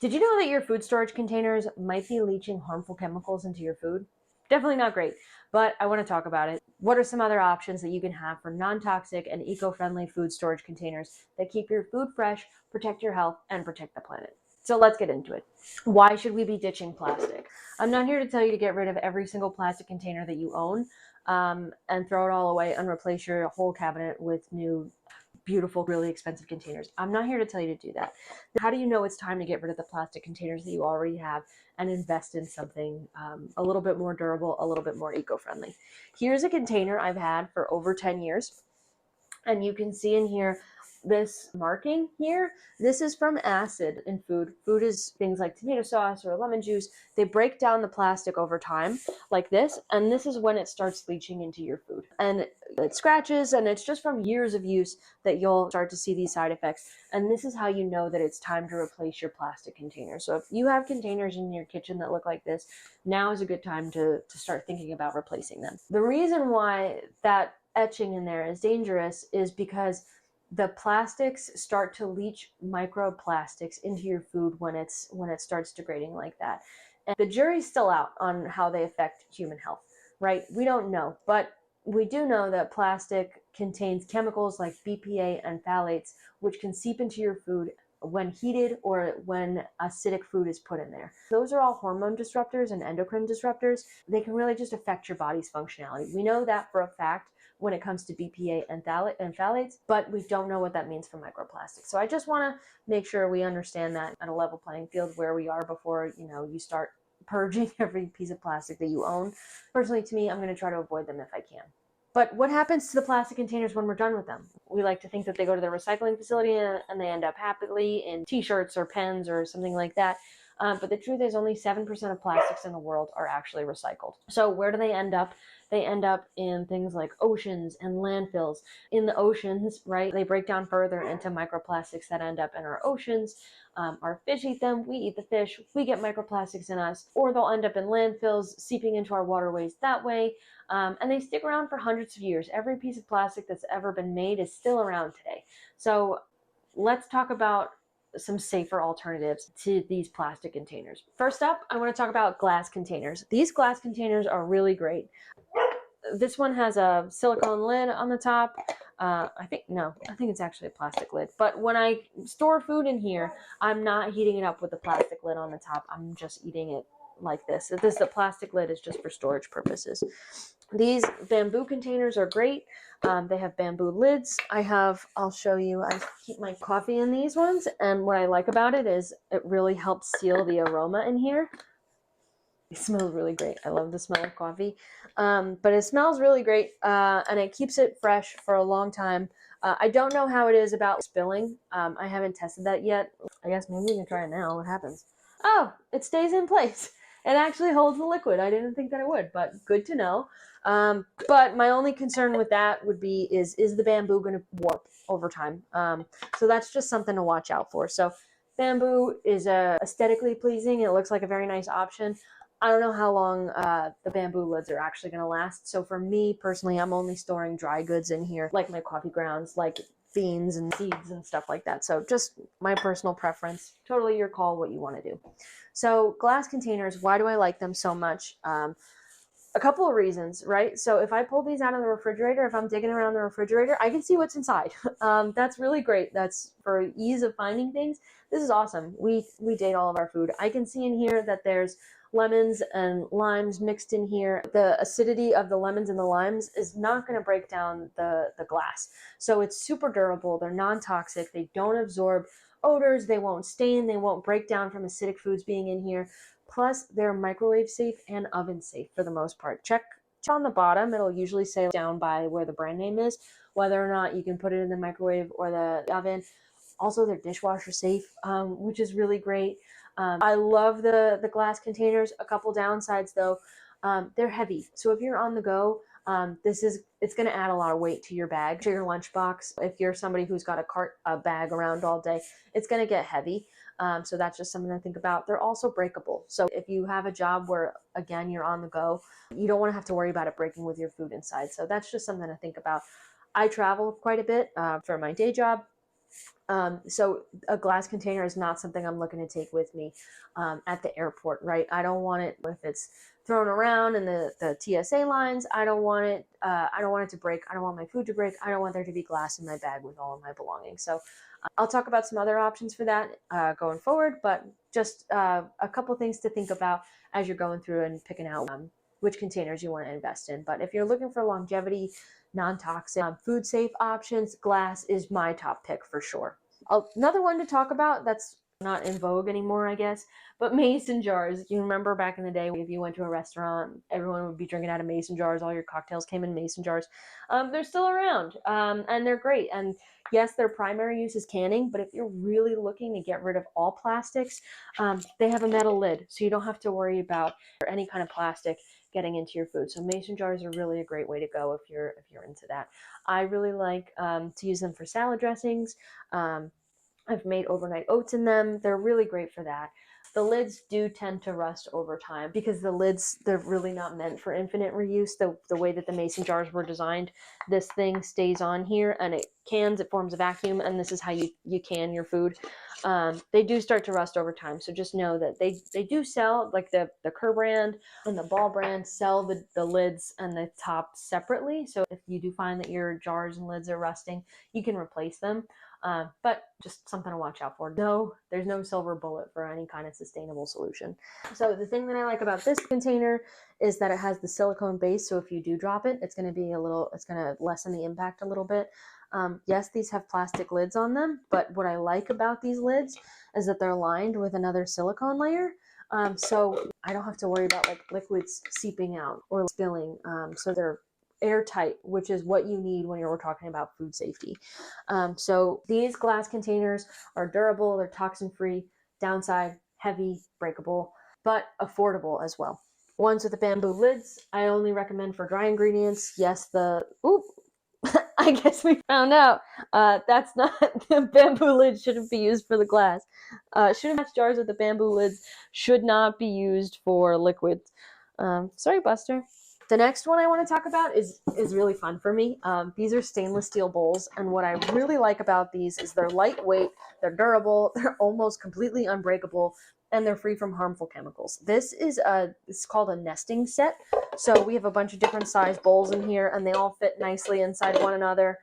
Did you know that your food storage containers might be leaching harmful chemicals into your food? Definitely not great, but I want to talk about it. What are some other options that you can have for non-toxic and eco-friendly food storage containers that keep your food fresh, protect your health, and protect the planet? So let's get into it. Why should we be ditching plastic? I'm not here to tell you to get rid of every single plastic container that you own and throw it all away and replace your whole cabinet with new beautiful, really expensive containers. I'm not here to tell you to do that. How do you know it's time to get rid of the plastic containers that you already have and invest in something a little bit more durable, a little bit more eco-friendly? Here's a container I've had for over 10 years. And you can see in here this marking here. This is from acid in food. Food is things like tomato sauce or lemon juice. They break down the plastic over time like this, and this is when it starts leaching into your food. And it scratches, and it's just from years of use that you'll start to see these side effects. And this is how you know that it's time to replace your plastic container. So if you have containers in your kitchen that look like this, now is a good time to start thinking about replacing them. The reason why that etching in there is dangerous is because the plastics start to leach microplastics into your food when it starts degrading like that. And the jury's still out on how they affect human health, right? We don't know, but we do know that plastic contains chemicals like BPA and phthalates, which can seep into your food when heated or when acidic food is put in there. Those are all hormone disruptors and endocrine disruptors. They can really just affect your body's functionality. We know that for a fact when it comes to BPA and phthalates, but we don't know what that means for microplastics. So I just want to make sure we understand that at a level playing field where we are before, you start purging every piece of plastic that you own. Personally, to me, I'm going to try to avoid them if I can. But what happens to the plastic containers when we're done with them? We like to think that they go to the recycling facility and they end up happily in t-shirts or pens or something like that. But the truth is only 7% of plastics in the world are actually recycled. So where do they end up? They end up in things like oceans and landfills. In the oceans, right, they break down further into microplastics that end up in our oceans. Our fish eat them, we eat the fish, we get microplastics in us, or they'll end up in landfills, seeping into our waterways that way. And they stick around for hundreds of years. Every piece of plastic that's ever been made is still around today. So let's talk about some safer alternatives to these plastic containers. First up, I want to talk about glass containers. These glass containers are really great. This one has a silicone lid on the top. I think it's actually a plastic lid. But when I store food in here, I'm not heating it up with the plastic lid on the top. I'm just eating it like this. The plastic lid is just for storage purposes. These bamboo containers are great. They have bamboo lids. I'll show you, I keep my coffee in these ones. And what I like about it is it really helps seal the aroma in here. It smells really great. I love the smell of coffee. But it smells really great and it keeps it fresh for a long time. I don't know how it is about spilling. I haven't tested that yet. I guess maybe we can try it now. What happens? Oh, it stays in place. It actually holds the liquid. I didn't think that it would, but good to know. But my only concern with that would be is the bamboo going to warp over time? So that's just something to watch out for. So bamboo is aesthetically pleasing. It looks like a very nice option. I don't know how long the bamboo lids are actually going to last. So for me personally, I'm only storing dry goods in here, like my coffee grounds, like beans and seeds and stuff like that. So just my personal preference, totally your call what you want to do. So glass containers, why do I like them so much? A couple of reasons, right? So if I pull these out of the refrigerator, if I'm digging around the refrigerator, I can see what's inside. That's really great. That's for ease of finding things. This is awesome. We date all of our food. I can see in here that there's lemons and limes mixed in here. The acidity of the lemons and the limes is not going to break down the glass. So it's super durable. They're non-toxic. They don't absorb odors. They won't stain. They won't break down from acidic foods being in here. Plus, they're microwave safe and oven safe for the most part. Check on the bottom. It'll usually say down by where the brand name is, whether or not you can put it in the microwave or the oven. Also, they're dishwasher safe, which is really great. I love the glass containers. A couple downsides though, they're heavy. So if you're on the go, it's going to add a lot of weight to your bag, to your lunchbox. If you're somebody who's got a bag around all day, it's going to get heavy. So that's just something to think about. They're also breakable. So if you have a job where, again, you're on the go, you don't want to have to worry about it breaking with your food inside. So that's just something to think about. I travel quite a bit for my day job. So a glass container is not something I'm looking to take with me at the airport, right? I don't want it if it's thrown around in the TSA lines. I don't want it. I don't want it to break. I don't want my food to break. I don't want there to be glass in my bag with all of my belongings. So I'll talk about some other options for that going forward, but just a couple things to think about as you're going through and picking out which containers you want to invest in. But if you're looking for longevity, non-toxic, food safe options, glass is my top pick for sure. Another one to talk about that's not in vogue anymore, I guess, but mason jars. You remember back in the day, if you went to a restaurant, everyone would be drinking out of mason jars. All your cocktails came in mason jars. They're still around, and they're great. And yes, their primary use is canning, but if you're really looking to get rid of all plastics, they have a metal lid, so you don't have to worry about any kind of plastic getting into your food. So mason jars are really a great way to go if you're into that. I really like to use them for salad dressings. I've made overnight oats in them. They're really great for that. The lids do tend to rust over time because the lids, they're really not meant for infinite reuse. The way that the mason jars were designed, this thing stays on here and it cans, it forms a vacuum, and this is how you can your food. They do start to rust over time. So just know that they do sell, like the Kerr brand and the Ball brand sell the lids and the top separately. So if you do find that your jars and lids are rusting, you can replace them. But just something to watch out for. No, there's no silver bullet for any kind of sustainable solution. So the thing that I like about this container is that it has the silicone base. So if you do drop it, it's going to lessen the impact a little bit. Yes, these have plastic lids on them, but what I like about these lids is that they're lined with another silicone layer. So I don't have to worry about like liquids seeping out or spilling. So they're airtight, which is what you need when you're talking about food safety. So these glass containers are durable, they're toxin free, downside, heavy, breakable, but affordable as well. Ones with the bamboo lids, I only recommend for dry ingredients. Yes, I guess we found out that's not, the bamboo lid shouldn't be used for the glass. Jars with the bamboo lids should not be used for liquids. Sorry, Buster. The next one I want to talk about is really fun for me. These are stainless steel bowls, and what I really like about these is they're lightweight, they're durable, they're almost completely unbreakable, and they're free from harmful chemicals. It's called a nesting set. So we have a bunch of different size bowls in here, and they all fit nicely inside one another.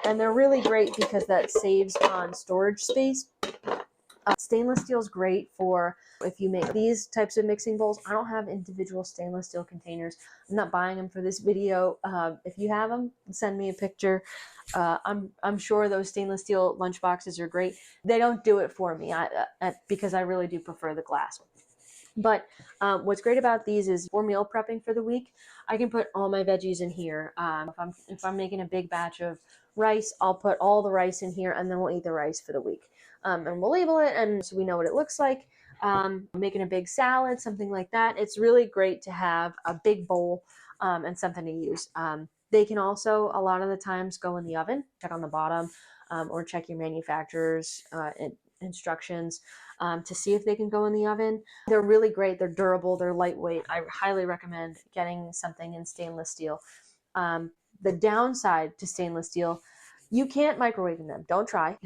And they're really great because that saves on storage space. Stainless steel is great for if you make these types of mixing bowls. I don't have individual stainless steel containers. I'm not buying them for this video. If you have them, send me a picture. I'm sure those stainless steel lunch boxes are great. They don't do it for me because I really do prefer the glass. But what's great about these is for meal prepping for the week, I can put all my veggies in here. If I'm making a big batch of rice, I'll put all the rice in here, and then we'll eat the rice for the week. And we'll label it, and so we know what it looks like. Making a big salad, something like that. It's really great to have a big bowl and something to use. They can also, a lot of the times, go in the oven. Check on the bottom or check your manufacturer's instructions to see if they can go in the oven. They're really great. They're durable. They're lightweight. I highly recommend getting something in stainless steel. The downside to stainless steel, you can't microwave in them. Don't try.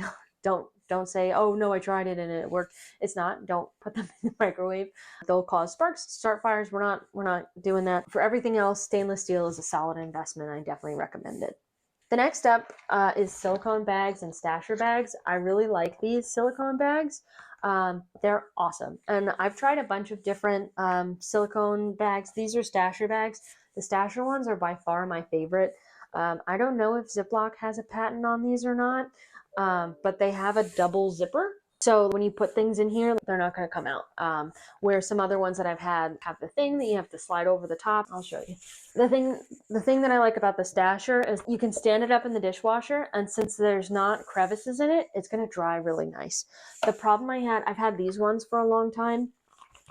Don't say, oh no, I tried it and it worked. It's not. Don't put them in the microwave. They'll cause sparks, start fires. We're not doing that. For everything else, stainless steel is a solid investment. I definitely recommend it. The next step is silicone bags and stasher bags. I really like these silicone bags. They're awesome. And I've tried a bunch of different silicone bags. These are stasher bags. The stasher ones are by far my favorite. I don't know if Ziploc has a patent on these or not, but they have a double zipper. So when you put things in here, they're not going to come out. Where some other ones that I've had have the thing that you have to slide over the top. I'll show you. The thing that I like about the stasher is you can stand it up in the dishwasher, and since there's not crevices in it, it's going to dry really nice. The problem I've had these ones for a long time,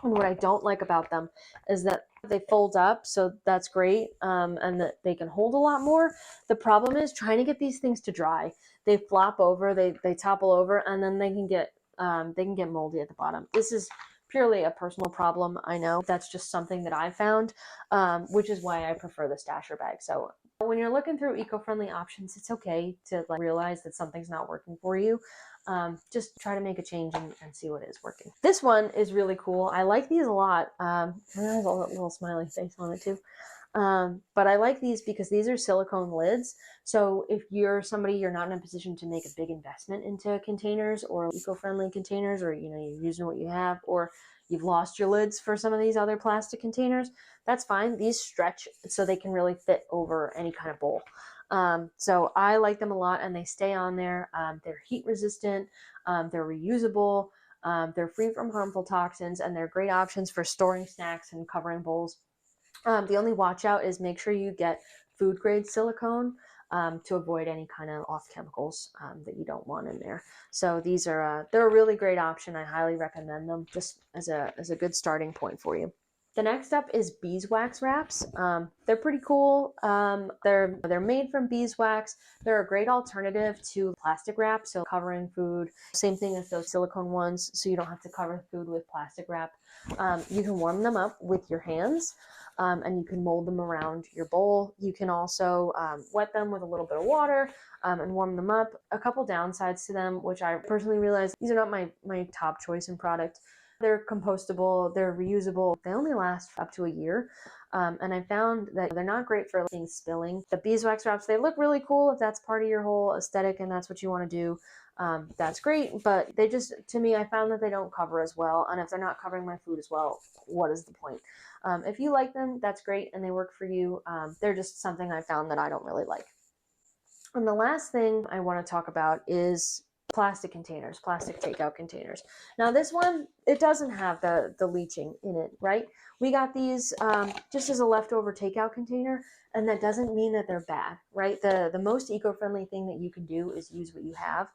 and what I don't like about them is that they fold up, so that's great, and that they can hold a lot more. The problem is trying to get these things to dry. They flop over, they topple over, and then they can get moldy at the bottom. This is purely a personal problem. I know that's just something that I found, which is why I prefer the stasher bag. So When you're looking through eco-friendly options, it's okay to like realize that something's not working for you. Just try to make a change and see what is working. This one is really cool. I like these a lot. And it has a little smiley face on it too. But I like these because these are silicone lids. So if you're somebody, you're not in a position to make a big investment into containers or eco-friendly containers, or you're using what you have, or you've lost your lids for some of these other plastic containers, that's fine. These stretch so they can really fit over any kind of bowl. So I like them a lot, and they stay on there. They're heat resistant, they're reusable, they're free from harmful toxins, and they're great options for storing snacks and covering bowls. The only watch out is make sure you get food grade silicone to avoid any kind of off chemicals that you don't want in there. So these are they're a really great option. I highly recommend them just as a good starting point for you. The next up is beeswax wraps. They're pretty cool. They're made from beeswax. They're a great alternative to plastic wrap, so covering food. Same thing as those silicone ones, so you don't have to cover food with plastic wrap. You can warm them up with your hands, and you can mold them around your bowl. You can also wet them with a little bit of water and warm them up. A couple downsides to them, which I personally realize these are not my top choice in product. They're compostable, they're reusable, they only last up to a year. And I found that they're not great for things spilling. The beeswax wraps, they look really cool if that's part of your whole aesthetic and that's what you want to do. That's great, but they just, to me, I found that they don't cover as well. And if they're not covering my food as well, what is the point? If you like them, that's great and they work for you. They're just something I found that I don't really like. And the last thing I want to talk about is plastic containers, plastic takeout containers. Now this one, it doesn't have the leaching in it, right? We got these just as a leftover takeout container, and that doesn't mean that they're bad, right? The most eco-friendly thing that you can do is use what you have.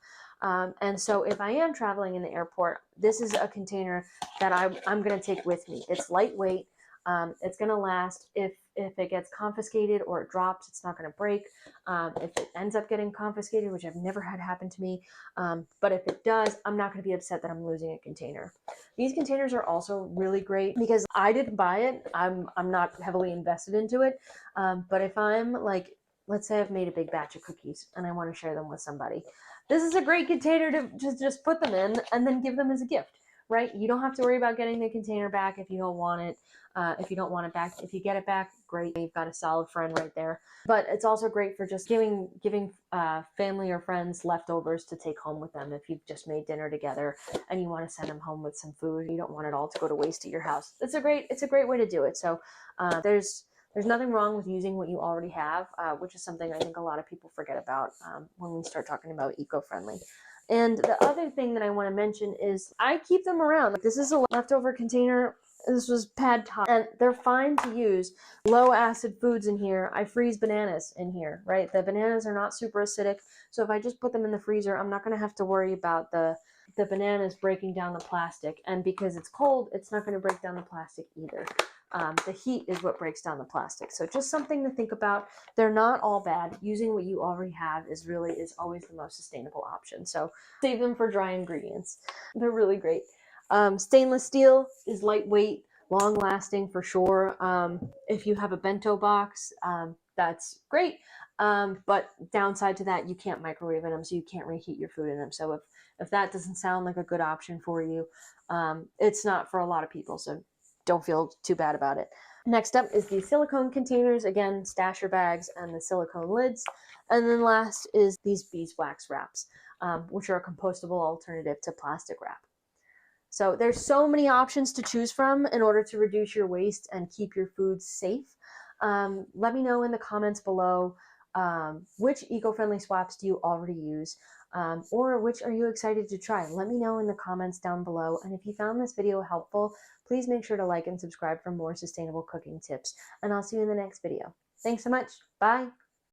And so if I am traveling in the airport, this is a container that I'm going to take with me. It's lightweight. It's going to last. If it gets confiscated or it drops, it's not going to break. If it ends up getting confiscated, which I've never had happen to me, but if it does, I'm not going to be upset that I'm losing a container. These containers are also really great because I didn't buy it. I'm not heavily invested into it. But if I'm like, let's say I've made a big batch of cookies and I want to share them with somebody, this is a great container to just put them in and then give them as a gift, right? You don't have to worry about getting the container back if you don't want it. If you don't want it back, if you get it back, great. You've got a solid friend right there. But it's also great for just giving family or friends leftovers to take home with them if you've just made dinner together and you want to send them home with some food. You don't want it all to go to waste at your house. It's a great way to do it. So there's nothing wrong with using what you already have, which is something I think a lot of people forget about when we start talking about eco-friendly. And the other thing that I want to mention is I keep them around. Like, this is a leftover container. This was pad thai, and they're fine to use. Low acid foods in here. I freeze bananas in here, right? The bananas are not super acidic, so if I just put them in the freezer, I'm not going to have to worry about the bananas breaking down the plastic. And because it's cold, it's not going to break down the plastic either. The heat is what breaks down the plastic. So just something to think about. They're not all bad. Using what you already have is always the most sustainable option. So save them for dry ingredients. They're really great. Stainless steel is lightweight, long lasting for sure. If you have a bento box, that's great. But downside to that, you can't microwave in them, so you can't reheat your food in them. So if that doesn't sound like a good option for you, it's not for a lot of people. So don't feel too bad about it. Next up is the silicone containers, again, stasher bags and the silicone lids. And then last is these beeswax wraps, which are a compostable alternative to plastic wrap. So there's so many options to choose from in order to reduce your waste and keep your food safe. Let me know in the comments below which eco-friendly swaps do you already use, or which are you excited to try? Let me know in the comments down below. And if you found this video helpful, please make sure to like and subscribe for more sustainable cooking tips. And I'll see you in the next video. Thanks so much. Bye.